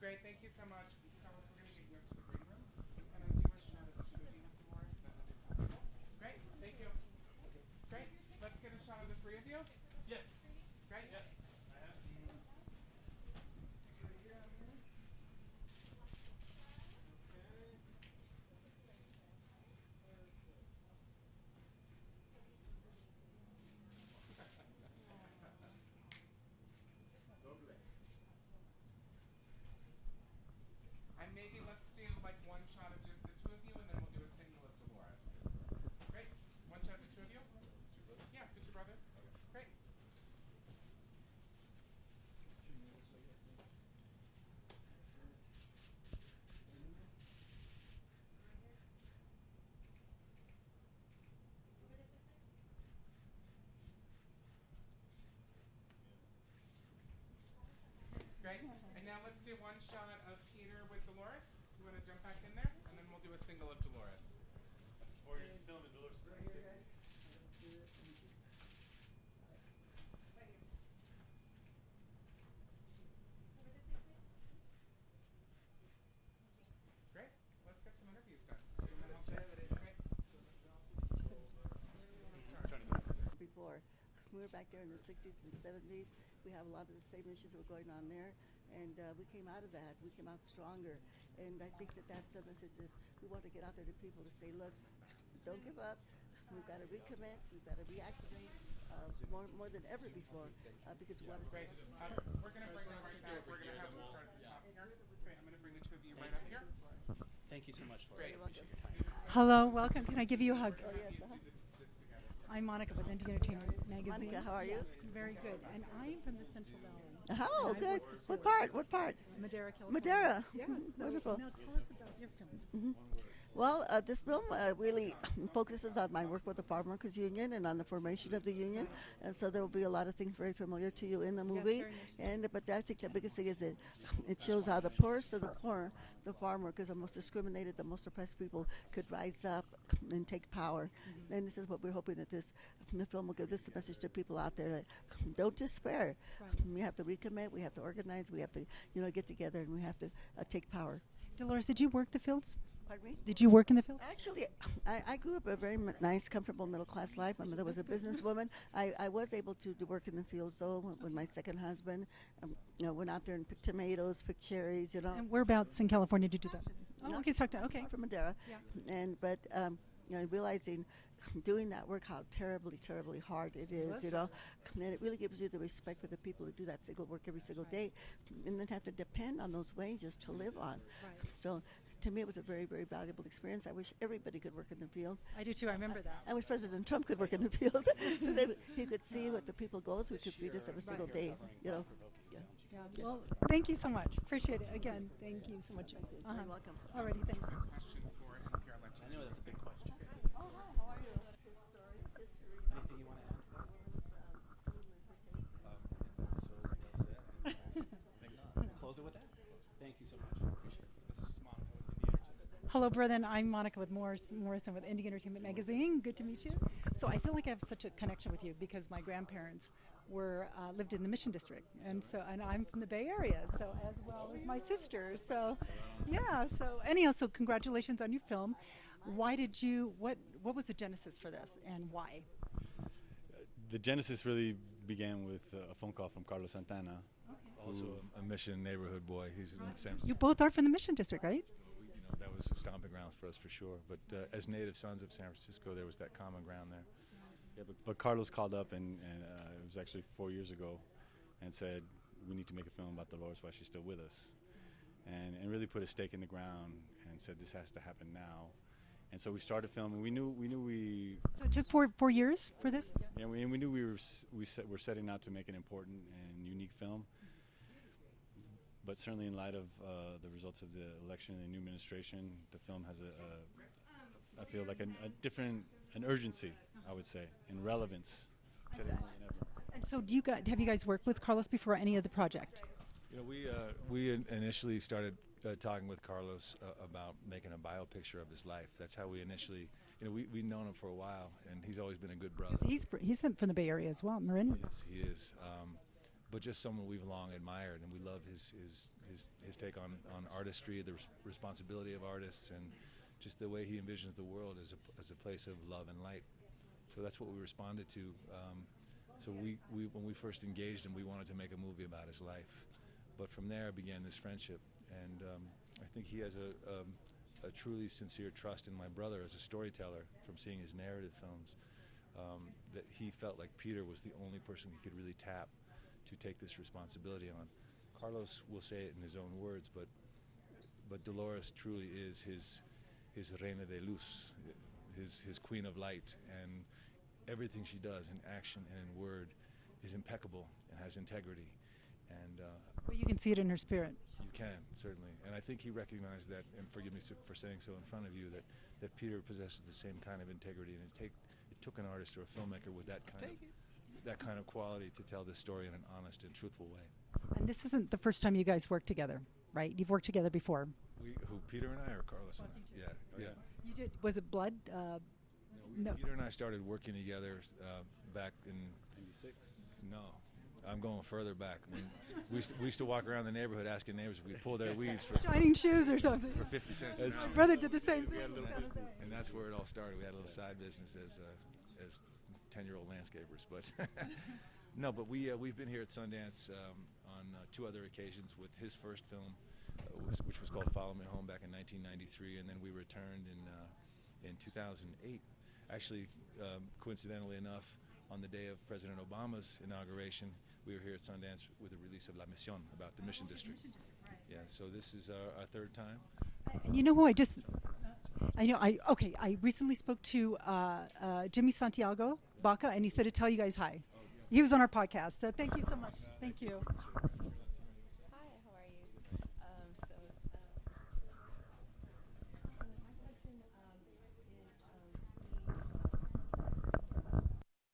Great, thank you so much. Carlos, we're going to get you up to the green room. And I do a shot of the two of you with Dolores, and then we'll do some singles. Great, thank you. Great, let's get a shot of the three of you. Yes. Great. Yes. I have. And maybe let's do like one shot of just the two of you, and then we'll do a single of Dolores. Great. One shot of the two of you? Yeah, the two brothers. Great. Great. And now let's do one shot of Peter with Dolores. You want to jump back in there? And then we'll do a single of Dolores. 4 years of film and Dolores. Great. Let's get some interviews done. Great. Before. We were back there in the 60s and 70s. We have a lot of the same issues that were going on there. And we came out of that. We came out stronger. And I think that that's a message that we want to get out there to people to say, look, don't give up. We've got to recommit. We've got to reactivate more than ever before because we want to Great. We're going to bring them right back. We're going to have them start at the top here. Great. I'm going to bring the two of you right up here. Thank you so much, Great. Dolores. I appreciate your time. Hello, welcome. Can I give you a hug? Oh, yes, This together. I'm Monica with Indie Entertainment Magazine. Monica, how are you? Yes, very good. And I'm from the Central Valley. Oh, And I good. work What for part? What part? Madera, California. Madera. Yes. So Wonderful. Now tell us about your film. Well, this film really focuses on my work with the Farm Workers Union and on the formation of the union, and so there will be a lot of things very familiar to you in the movie. very much But I think the biggest thing is that it shows how the poorest of the poor, the farm workers, the most discriminated, the most oppressed people, could rise up and take power. And this is what we're hoping that the film will give this message to people out there: that don't despair. Right. We have to recommit. We have to organize. We have to, get together, and we have to take power. Dolores, did you work the fields? Pardon me? Did you work in the fields? Actually, I grew up a very nice, comfortable middle-class life. My mother was a businesswoman. I was able to work in the fields, though, with my second husband. Went out there and picked tomatoes, picked cherries, And whereabouts in California did you do that? Oh, okay, okay. From Madera. Yeah. But realizing doing that work, how terribly, terribly hard it is, and it really gives you the respect for the people who do that single work every single day, and then have to depend on those wages to live on. Right. So, to me, it was a very, very valuable experience. I wish everybody could work in the fields. I do too. I remember that. I wish President Trump could work in the fields, so he could see what the people go through to feed us every single day. Yeah. Yeah. Well, thank you so much. Appreciate it. Again, thank you so much. You're welcome. Alrighty, thanks. Question for NPR Latino. I know that's a big question. Oh, hi. How are you? Anything you want to add? Close it with that. Thank you so much. Appreciate it. This is Monica with Indie Entertainment. Hello, Brethren. I'm Monica with Morrison with Indie Entertainment Magazine. Good to meet you. So I feel like I have such a connection with you because my grandparents lived in the Mission District, and I'm from the Bay Area, so as well as my sister. So, yeah. So anyhow, so congratulations on your film. Why did you? What was the genesis for this, and why? The genesis really began with a phone call from Carlos Santana, also a Mission neighborhood boy. He's in San Francisco. You both are from the Mission District, right? That was a stomping grounds for us for sure. But as native sons of San Francisco, there was that common ground there. Yeah, but Carlos called up, and it was actually 4 years ago, and said, we need to make a film about Dolores while she's still with us. And really put a stake in the ground and said, this has to happen now. And so we started filming. We knew. So it took four years for this? Yeah, we knew we were setting out to make an important and unique film. But certainly in light of the results of the election and the new administration, the film has I feel like an urgency, I would say, and relevance today more than ever. And so have you guys worked with Carlos before any of the project? We initially started talking with Carlos about making a biopicture of his life. That's how we initially, we've known him for a while, and he's always been a good brother. He's from the Bay Area as well, Marin. He is. But just someone we've long admired, and we love his take on artistry, the responsibility of artists, and just the way he envisions the world as a place of love and light. So that's what we responded to. So when we first engaged him, we wanted to make a movie about his life. But from there began this friendship, and I think he has a truly sincere trust in my brother as a storyteller from seeing his narrative films, that he felt like Peter was the only person he could really tap to take this responsibility on. Carlos will say it in his own words, but Dolores truly is his reina de luz, his queen of light, and everything she does in action and in word is impeccable and has integrity. And Well, you can see it in her spirit. you can, certainly. And I think he recognized that, and forgive me for saying so in front of you, that Peter possesses the same kind of integrity, and it took an artist or a filmmaker with that kind of quality to tell this story in an honest and truthful way. And this isn't the first time you guys worked together, right? You've worked together before. Who, Peter and I, or Carlos and I? Yeah. You did. Was it Blood? No. Peter and I started working together back in '96. No, I'm going further back. We used to walk around the neighborhood asking neighbors if we'd pull their weeds for Shining shoes or something. 50 cents an My hour. brother did the same thing. And that's where it all started. We had a little side business as 10-year-old landscapers, but no. But we've been here at Sundance on 2 other occasions with his first film, which was called Follow Me Home back in 1993, and then we returned in 2008. Actually, coincidentally enough, on the day of President Obama's inauguration, we were here at Sundance with the release of La Mission, about the Mission District. Yeah, so this is our 3rd time. And you know who I recently spoke to Jimmy Santiago Baca, and he said to tell you guys hi. He was on our podcast, so thank you so much. Thank you.